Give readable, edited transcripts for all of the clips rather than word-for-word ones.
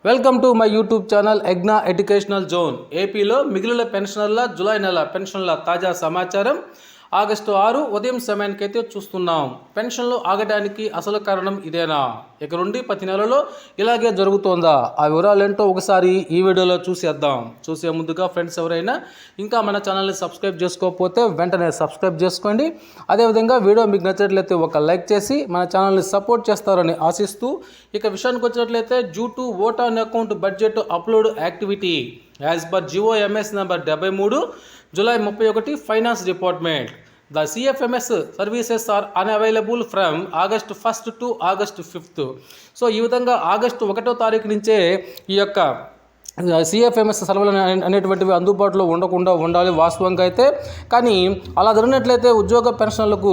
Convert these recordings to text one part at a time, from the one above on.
Welcome to my YouTube channel ఎగ్నా educational zone. ఏపీలో మిగిలిన పెన్షనర్ల జూలై నెల పెన్షన్ల తాజా సమాచారం. ఆగస్టు 6 ఉదయం సమయానికి అయితే చూస్తున్నాం. పెన్షన్లు ఆగడానికి అసలు కారణం ఇదేనా? ఇక నుండి ప్రతి నెలలో ఇలాగే జరుగుతోందా? ఆ వివరాలు ఏంటో ఒకసారి ఈ వీడియోలో చూసేద్దాం. చూసే ముందుగా ఫ్రెండ్స్ ఎవరైనా ఇంకా మన ఛానల్ని సబ్స్క్రైబ్ చేసుకోకపోతే వెంటనే సబ్స్క్రైబ్ చేసుకోండి. అదేవిధంగా వీడియో మీకు నచ్చినట్లయితే ఒక లైక్ చేసి మన ఛానల్ని సపోర్ట్ చేస్తారని ఆశిస్తూ ఇక విషయానికి వచ్చినట్లయితే due to vote on account budget upload activity as per GOMS number 73 July 31 finance department. The CFMS services are unavailable from August 1st to August 5th. So ఈ విధంగా ఆగస్టు 1వ తారీఖు నుంచే ఈ యొక్క CFMS సెలవులు అనేటువంటివి అందుబాటులో ఉండకుండా ఉండాలి వాస్తవంగా అయితే. కానీ అలా జరిగినట్లయితే ఉద్యోగ పెన్షన్లకు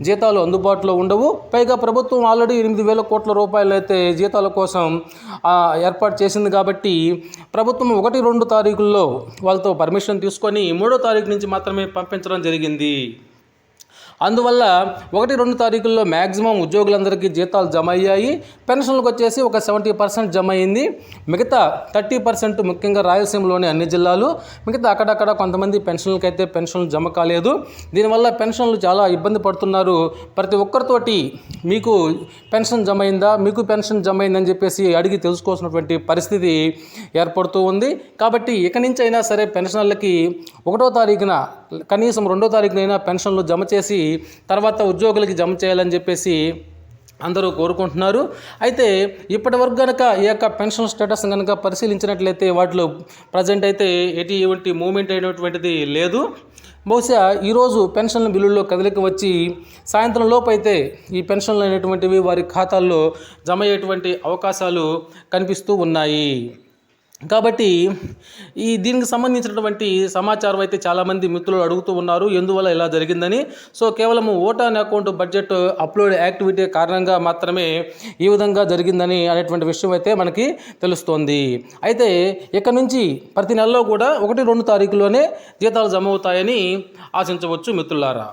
జీతాలు అందుబాటులో ఉండవు. పైగా ప్రభుత్వం ఆల్రెడీ 8,000 కోట్ల రూపాయలు అయితే జీతాల కోసం ఏర్పాటు చేసింది కాబట్టి ప్రభుత్వం 1-2 తారీఖుల్లో వాళ్ళతో పర్మిషన్ తీసుకొని 3వ తారీఖు నుంచి మాత్రమే పంపించడం జరిగింది. అందువల్ల 1-2 తారీఖుల్లో మ్యాక్సిమం ఉద్యోగులందరికీ జీతాలు జమ అయ్యాయి. పెన్షన్లకు వచ్చేసి ఒక 70% జమ అయింది. మిగతా 30% ముఖ్యంగా రాయలసీమలోని అన్ని జిల్లాలు, మిగతా అక్కడక్కడ కొంతమంది పెన్షన్లకైతే పెన్షన్లు జమ కాలేదు. దీనివల్ల పెన్షన్లు చాలా ఇబ్బంది పడుతున్నారు. ప్రతి ఒక్కరితోటి మీకు పెన్షన్ జమ అయిందా, మీకు పెన్షన్ జమ అయిందని చెప్పేసి అడిగి తెలుసుకోవాల్సినటువంటి పరిస్థితి ఏర్పడుతూ ఉంది. కాబట్టి ఇక నుంచి అయినా సరే పెన్షనర్లకి 1వ తారీఖున కనీసం 2వ తారీఖునైనా పెన్షన్లు జమ చేసి తర్వాత ఉద్యోగులకి జమ చేయాలని చెప్పేసి అందరూ కోరుకుంటున్నారు. అయితే ఇప్పటి వరకు కనుక ఈ యొక్క పెన్షన్ స్టేటస్ కనుక పరిశీలించినట్లయితే వాటిలో ప్రజెంట్ అయితే ఎటువంటి మూమెంట్ అయినటువంటిది లేదు. బహుశా ఈరోజు పెన్షన్ బిల్లుల్లో కదలిక వచ్చి సాయంత్రం లోపు అయితే ఈ పెన్షన్లు అనేటువంటివి వారి ఖాతాల్లో జమ అయ్యేటువంటి అవకాశాలు కనిపిస్తూ ఉన్నాయి. కాబట్టి దీనికి సంబంధించినటువంటి సమాచారం అయితే చాలామంది మిత్రులు అడుగుతూ ఉన్నారు ఎందువల్ల ఇలా జరిగిందని. సో కేవలం vote on account budget upload activity కారణంగా మాత్రమే ఈ విధంగా జరిగిందని అనేటువంటి విషయం అయితే మనకి తెలుస్తోంది. అయితే ఇక నుంచి ప్రతి నెలలో కూడా 1-2 తారీఖులోనే జీతాలు జమ అవుతాయని ఆశించవచ్చు మిత్రులారా.